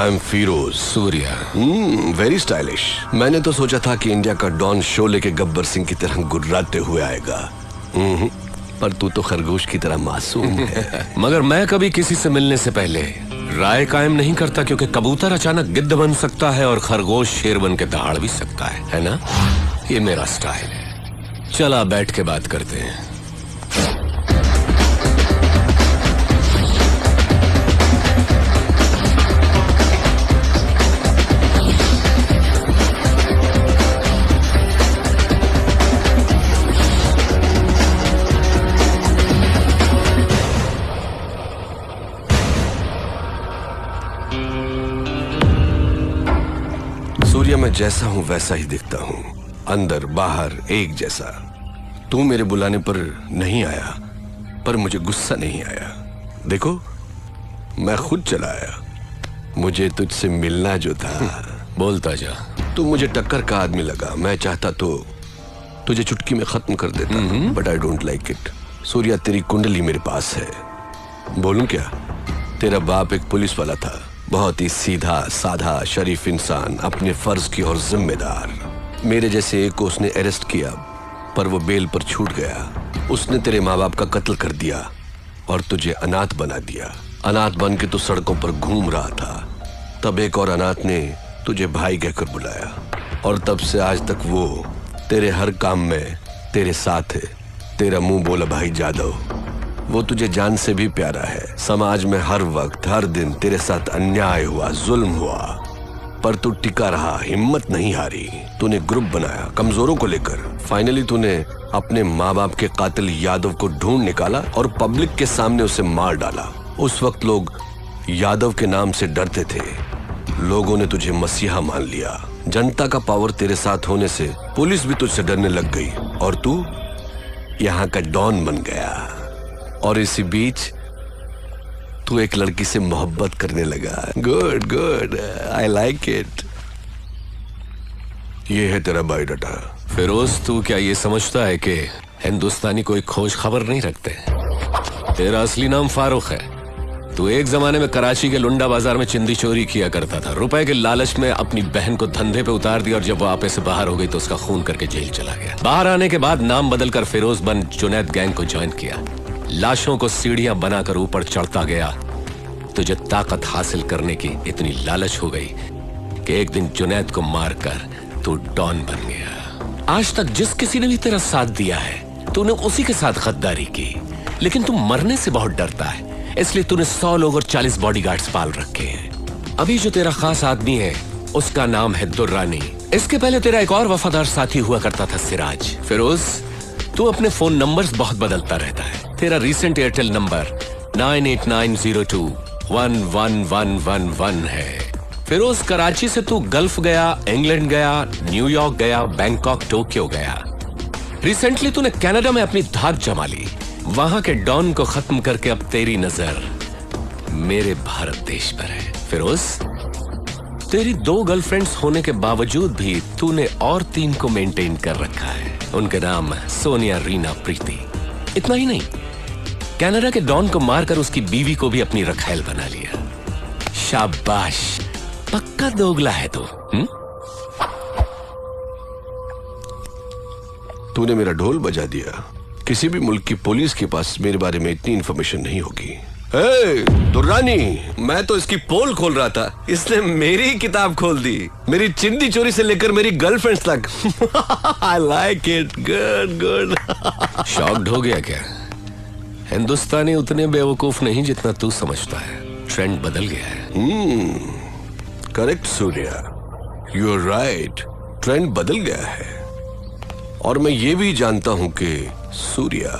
I am Firoz Surya. Very stylish. मैंने तो सोचा था कि इंडिया का डॉन शोले के गब्बर सिंह की तरह गुर्राते हुए आएगा, पर तू तो खरगोश की तरह मासूम है। मगर मैं कभी किसी से मिलने से पहले राय कायम नहीं करता, क्योंकि कबूतर अचानक गिद्ध बन सकता है और खरगोश शेर बन के दहाड़ भी सकता है ना? ये मेरा स्टाइल है। चला बैठ के बात करते हैं। सूर्या, मैं जैसा हूं वैसा ही दिखता हूं, अंदर बाहर एक जैसा। तू मेरे बुलाने पर नहीं आया, पर मुझे गुस्सा नहीं आया। देखो, मैं खुद चला आया। मुझे तुझसे मिलना जो था। बोलता जा। तू मुझे टक्कर का आदमी लगा। मैं चाहता तो तुझे चुटकी में खत्म कर देता, but I don't like it. Surya, तेरी कुंडली मेरे पास है। बोलूं क्या? तेरा बाप एक पुलिस वाला था, बहुत ही सीधा साधा शरीफ इंसान, अपने फर्ज की और जिम्मेदार। मेरे जैसे एक को उसने अरेस्ट किया, पर वो बेल पर छूट गया। उसने तेरे माँ बाप का कत्ल कर दिया और तुझे अनाथ बना दिया। अनाथ बन के तू सड़कों पर घूम रहा था। तब एक और अनाथ ने तुझे भाई कहकर बुलाया, और तब से आज तक वो तेरे हर काम में तेरे साथ है। तेरा मुंह बोला भाई जादव, वो तुझे जान से भी प्यारा है। समाज में हर वक्त हर दिन तेरे साथ अन्याय हुआ, जुल्म हुआ, पर तू टिका रहा, हिम्मत नहीं हारी। तूने ग्रुप बनाया कमजोरों को लेकर। फाइनली तूने अपने माँ बाप के कातिल यादव को ढूंढ निकाला और पब्लिक के सामने उसे मार डाला। उस वक्त लोग यादव के नाम से डरते थे। लोगों ने तुझे मसीहा मान लिया। जनता का पावर तेरे साथ होने से पुलिस भी तुझसे डरने लग गई, और तू यहाँ का डॉन बन गया। और इसी बीच तू एक लड़की से मोहब्बत करने लगा। Good good, I like it. ये है तेरा बायोडाटा। फिरोज, तू क्या ये समझता है कि हिंदुस्तानी कोई खोज खबर नहीं रखते? तेरा असली नाम फारूक है। तू एक जमाने में कराची के लुंडा बाजार में चिंदी चोरी किया करता था। रुपए के लालच में अपनी बहन को धंधे पे उतार दिया, और जब वो आपे से बाहर हो गई तो उसका खून करके जेल चला गया। बाहर आने के बाद नाम बदलकर फिरोज बन जुनैद गैंग को ज्वाइन किया। लाशों को सीढ़ियां बनाकर ऊपर चढ़ता गया। तुझे ताकत हासिल करने की इतनी लालच हो गई कि एक दिन जुनैद को मारकर तू डॉन बन गया। आज तक जिस किसी ने भी तेरा साथ दिया है, तूने उसी के साथ गद्दारी की। लेकिन तू मरने से बहुत डरता है, इसलिए तूने 100 लोग और 40 बॉडीगार्ड्स पाल रखे हैं। अभी जो तेरा खास आदमी है, उसका नाम है दुर्रानी। इसके पहले तेरा एक और वफादार साथी हुआ करता था, सिराज। फिरोज, तू अपने फोन नंबर्स बहुत बदलता रहता है। तेरा रीसेंट एयरटेल नंबर 9890211111 है। फिरोज, कराची से तू गल्फ गया, इंग्लैंड गया, न्यूयॉर्क गया, बैंकॉक, टोक्यो गया। रिसेंटली तूने कनाडा में अपनी धाक जमा ली। वहां के डॉन को खत्म करके अब तेरी नजर मेरे भारत देश पर है। फिरोज, तेरी 2 गर्लफ्रेंड्स होने के बावजूद भी तूने और 3 को मेंटेन कर रखा है। उनके नाम सोनिया, रीना, प्रीति। इतना ही नहीं, कनाडा के डॉन को मारकर उसकी बीवी को भी अपनी रखैल बना लिया। शाबाश, पक्का दोगला है तू। तूने मेरा ढोल बजा दिया। किसी भी मुल्क की पुलिस के पास मेरे बारे में इतनी इंफॉर्मेशन नहीं होगी। दुर्रानी, मैं तो इसकी पोल खोल रहा था, इसने मेरी किताब खोल दी। मेरी चिंदी चोरी से लेकर मेरी गर्लफ्रेंड्स तक। I like it, good good. Shocked हो गया क्या? हिंदुस्तानी उतने बेवकूफ नहीं जितना तू समझता है। ट्रेंड बदल गया है। Correct Surya, you are right. Trend बदल गया है, और मैं ये भी जानता हूं कि सूर्या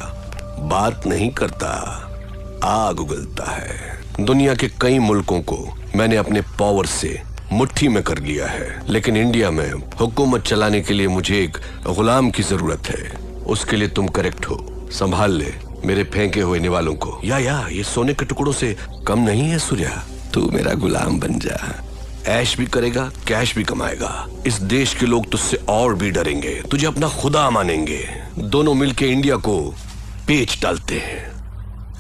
बात नहीं करता, आग उगलता है। दुनिया के कई मुल्कों को मैंने अपने पावर से मुट्ठी में कर लिया है, लेकिन इंडिया में हुकूमत चलाने के लिए मुझे एक गुलाम की जरूरत है। उसके लिए तुम करेक्ट हो। संभाल ले मेरे फेंके हुए निवालों को। या ये सोने के टुकड़ों से कम नहीं है सूर्या। तू मेरा गुलाम बन जा। ऐश भी करेगा, कैश भी कमाएगा। इस देश के लोग तुझसे और भी डरेंगे, तुझे अपना खुदा मानेंगे। दोनों मिलके इंडिया को पेच डालते हैं।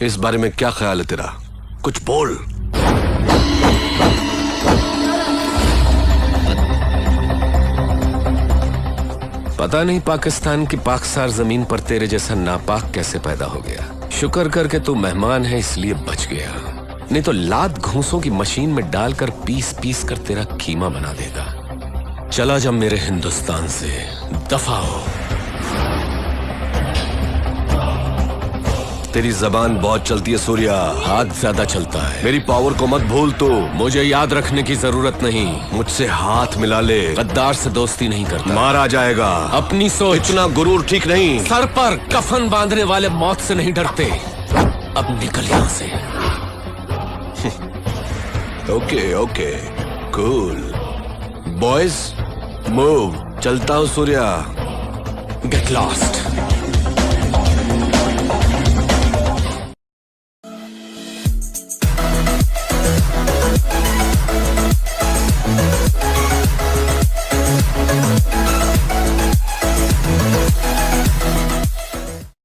इस बारे में क्या ख्याल है तेरा? कुछ बोल। पता नहीं पाकिस्तान की पाकसार जमीन पर तेरे जैसा नापाक कैसे पैदा हो गया। शुक्र करके तू मेहमान है इसलिए बच गया, नहीं तो लात घूंसों की मशीन में डालकर पीस पीस कर तेरा कीमा बना देगा। चला जा मेरे हिंदुस्तान से, दफा हो। तेरी जबान बहुत चलती है सूर्या, हाथ ज्यादा चलता है। मेरी पावर को मत भूल तू। मुझे याद रखने की जरूरत नहीं। मुझसे हाथ मिला ले, गद्दार से दोस्ती नहीं करता। मारा जाएगा। अपनी सोच। इतना गुरूर ठीक नहीं। सर पर कफन बांधने वाले मौत से नहीं डरते। अब निकल यहां से। Okay okay cool boys, move. चलता हूँ सूर्या। Get lost.